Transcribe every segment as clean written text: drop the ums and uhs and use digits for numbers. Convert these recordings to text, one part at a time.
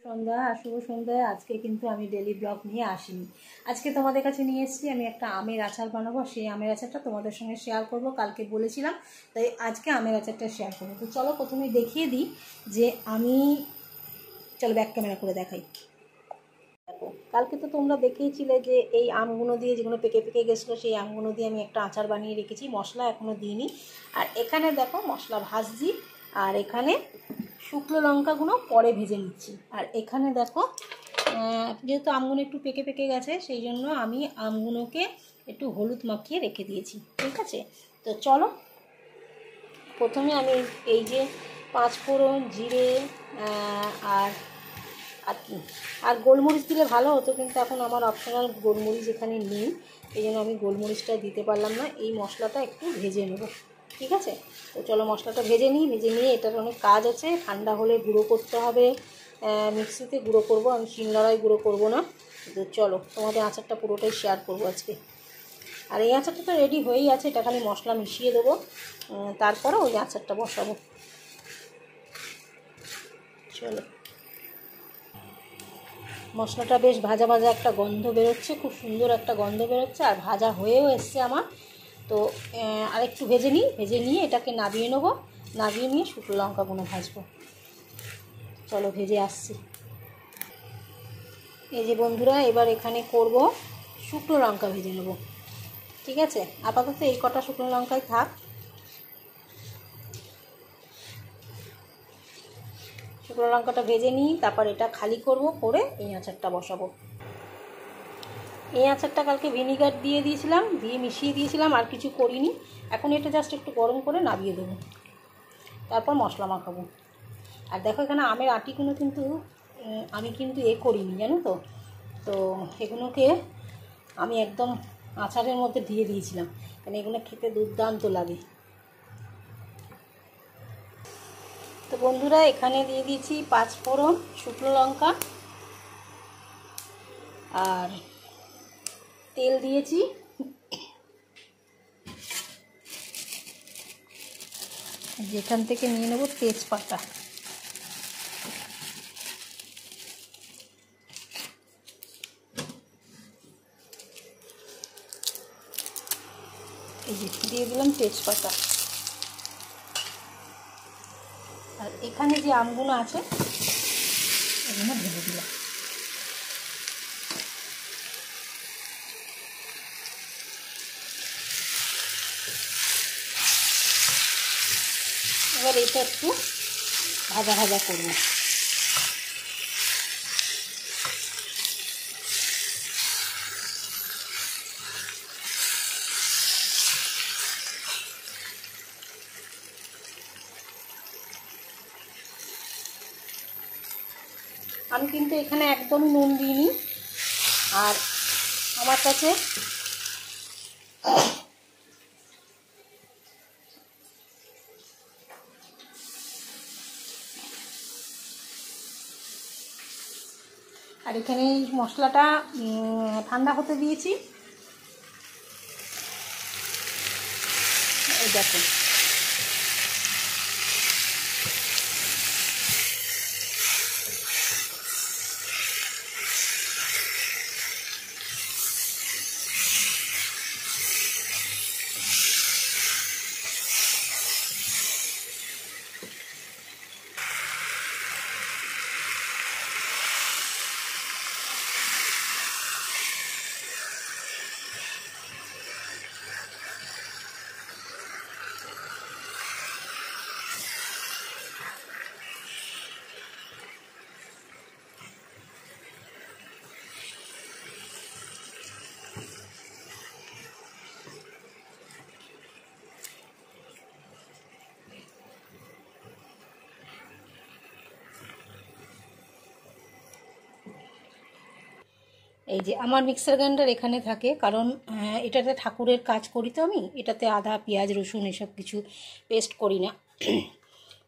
সন্ধ্যা আর শুভ সন্ধ্যায়। আজকে কিন্তু আমি ডেলি ব্লগ নিয়ে আসিনি। আজকে তোমাদের কাছে নিয়ে এসেছি আমি একটা আমের আচার বানাবো। সেই আমের আচারটা তোমাদের সঙ্গে শেয়ার করব। কালকে বলেছিলাম, তাই আজকে আমের আচারটা শেয়ার করবো। তো চলো প্রথমে দেখিয়ে দিই যে চলো ব্যাক ক্যামেরা করে দেখাই। দেখো, কালকে তো তোমরা দেখিয়েছিলে যে এই আমগুলো দিয়ে, যেগুলো পেকে পেকে গেছিলো, সেই আমগুলো দিয়ে আমি একটা আচার বানিয়ে রেখেছি। মশলা এখনও দিইনি। আর এখানে দেখো মশলা ভাজছি, আর এখানে শুকনো লঙ্কাগুলো পরে ভেজে নিচ্ছি। আর এখানে দেখো যেহেতু আমগুলো একটু পেকে পেকে গেছে, সেই জন্য আমি আমগুলোকে একটু হলুদ মাখিয়ে রেখে দিয়েছি। ঠিক আছে, তো চলো প্রথমে আমি এই যে 5 ফোড়ন, জিরে আর আর কি আর গোলমরিচ দিলে ভালো হতো, কিন্তু এখন আমার অপশনাল গোলমরিচ এখানে নেই, এই জন্য আমি গোলমরিচটা দিতে পারলাম না। এই মশলাটা একটু ভেজে নেব। ঠিক আছে, তো চলো মশলাটা ভেজে নিয়ে এটার অনেক কাজ আছে। ঠান্ডা হলে গুঁড়ো করতে হবে, মিক্সিতে গুঁড়ো করব, আমি শিলনোড়ায় গুঁড়ো করব না। তো চলো তোমাদের আচারটা পুরোটাই শেয়ার করব আজকে। আর এই আচারটা তো রেডি হয়েই আছে, এটা খালি মশলা মিশিয়ে দেবো, তারপরে ওই আচারটা বসাবো। চলো, মশলাটা বেশ ভাজা ভাজা একটা গন্ধ বেরোচ্ছে, খুব সুন্দর একটা গন্ধ বেরোচ্ছে, আর ভাজা হয়েও এসছে আমার। তো আরেকটু ভেজে নিয়ে এটাকে নাবিয়ে নেবো। নাবিয়ে নিয়ে শুকনো লঙ্কাগুলো ভাজবো। চলো ভেজে আসছি। এই যে বন্ধুরা, এবার এখানে করব শুকনো লঙ্কা ভেজে নেব। ঠিক আছে, আপাতত এই কটা শুকনো লঙ্কাই থাক। শুকনো লঙ্কাটা ভেজে নিই, তারপর এটা খালি করব, করে এই আচারটা বসাবো। এই আচারটা কালকে ভিনিগার দিয়ে মিশিয়ে দিয়েছিলাম, আর কিছু করিনি। এখন এটা জাস্ট একটু গরম করে নাবিয়ে দেবো, তারপর মশলা মাখাবো। আর দেখো এখানে আমের আটিগুলো কিন্তু আমি করিনি, জানো তো। তো এগুলোকে আমি একদম আচারের মধ্যে দিয়ে দিয়েছিলাম, কারণ এগুলো খেতে দুর্দান্ত লাগে। তো বন্ধুরা, এখানে দিয়ে দিয়েছি 5 ফোড়ন, শুকনো লঙ্কা, আর তেল দিয়েছি। যেখান থেকে নিয়ে নেব তেজপাতা। এই যে দিয়ে দিলাম তেজপাতা। আর এখানে যে আমগুলো আছে এগুলো ঢেলে দিলাম। এবার এটা একটু ভাজা ভাজা করব। আমি কিন্তু এখানে একদমই নুন দিইনি। আর আমার কাছে এখানে এই মশলাটা ঠান্ডা হতে দিয়েছি। এই দেখো, এই যে আমার মিক্সার গ্রাইন্ডার এখানে থাকে, কারণ এটাতে ঠাকুরের কাজ করি, তো আমি এটাতে আদা, পেঁয়াজ, রসুন এসব কিছু পেস্ট করি না।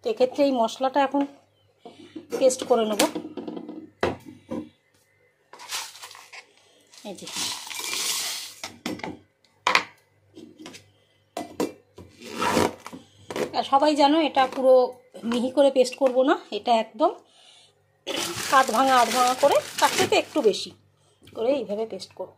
তো এক্ষেত্রে এই মশলাটা এখন পেস্ট করে নেব। এই যে আর সবাই জানো এটা পুরো মিহি করে পেস্ট করব না, এটা একদম আধ ভাঙা করে, তার থেকে একটু বেশি করে এইভাবে পেস্ট করব।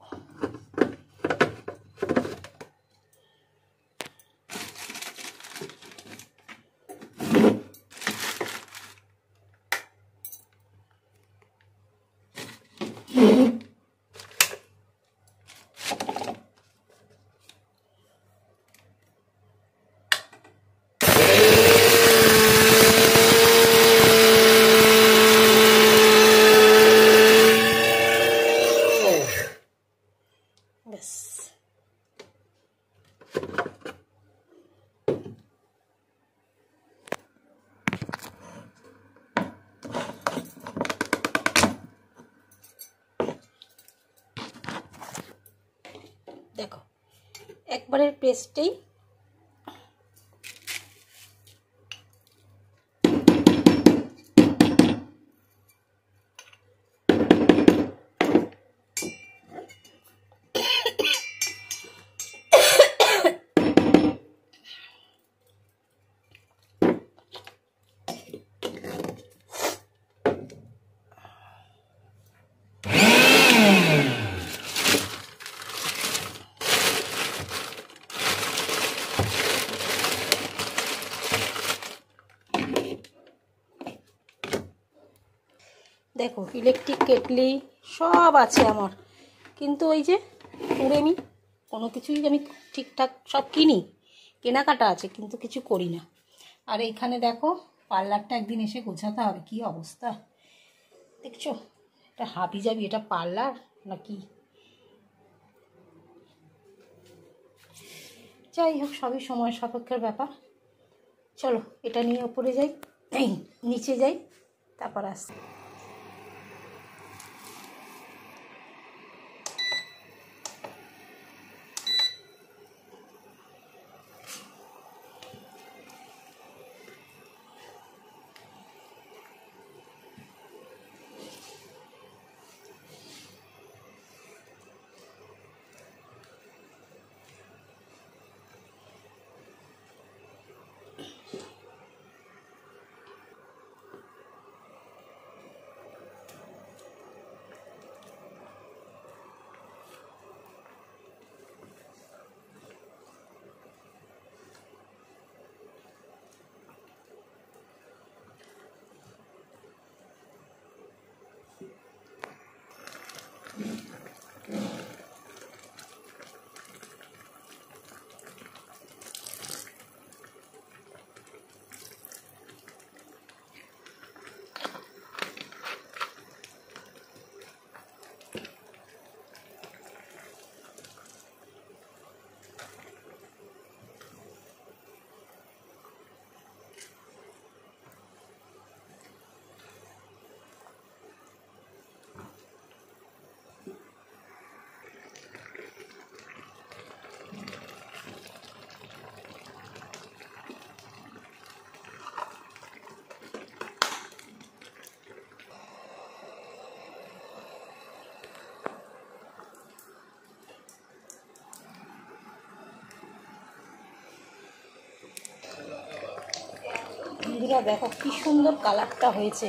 দেখো একবারের পেস্টেই দেখো ইলেকট্রিক কেটলি সব আছে আমার, কিন্তু ওই যে কুড়েমি কোনো কিছুই আমি ঠিকঠাক সব কিনি, কেনাকাটা আছে কিন্তু কিছু করি না। আর এইখানে দেখো পার্লারটা একদিন এসে গোছাতে হবে, কি অবস্থা দেখছো, এটা হাবি যাবি, এটা পার্লার নাকি? যাই হোক সবই সময় সাপেক্ষের ব্যাপার। চলো এটা নিয়ে ওপরে যাই, নিচে যাই, তারপর আসছি। বন্ধুরা দেখো কি সুন্দর কালারটা হয়েছে।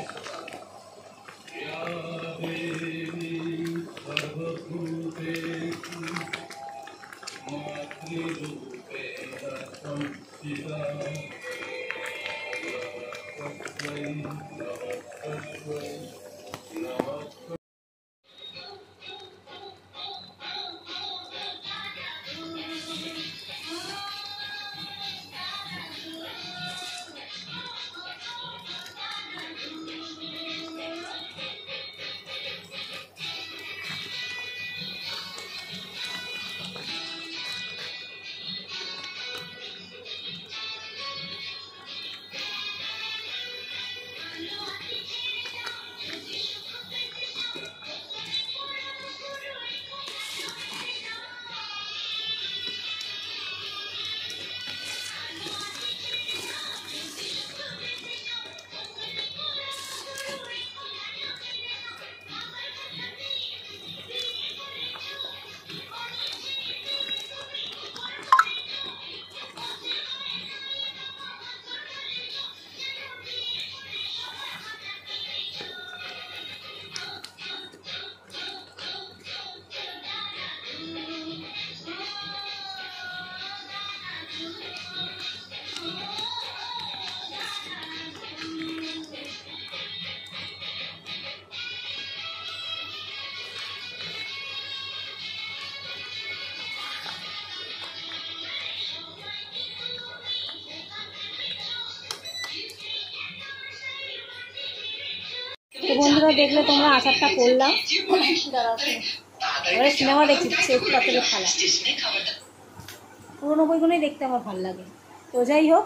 বন্ধুরা দেখলে তোমরা আচারটা করলাম। এবারে সিনেমা দেখছি শ্বেত পাথরের থালা, পুরোনো বইগুলোই দেখতে আমার ভালো লাগে। তো যাই হোক,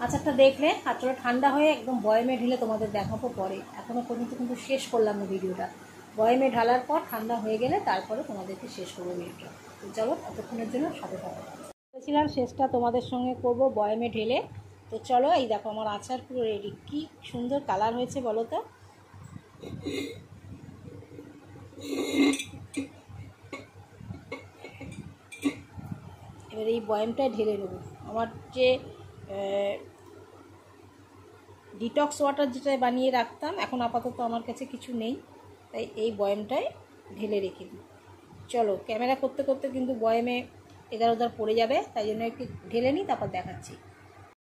আচারটা দেখলে আচারটা ঠান্ডা হয়ে একদম বয়মে ঢেলে তোমাদের দেখাবো পরে। এখনও পর্যন্ত কিন্তু শেষ করলাম না ভিডিওটা। বয়মে ঢালার পর ঠান্ডা হয়ে গেলে তারপরে তোমাদেরকে শেষ করবো ভিডিওটা। তো চলো, এতক্ষণের জন্য সাথে থাকো। বলেছিলাম শেষটা তোমাদের সঙ্গে করব বয়মে ঢেলে। তো চলো, এই দেখো আমার আচার পুরো রেডি। কি সুন্দর কালার হয়েছে বলো তো। এবার এই বয়ামটায় ঢেলে নেবো। আমার যে ডিটক্স ওয়াটার যেটা বানিয়ে রাখতাম, এখন আপাতত আমার কাছে কিছু নেই, তাই এই বয়ামটায় ঢেলে রেখে দিই। চলো, ক্যামেরা করতে করতে কিন্তু বয়ামে এধার ওধার পড়ে যাবে, তাই জন্য একটু ঢেলে নিই, তারপর দেখাচ্ছি।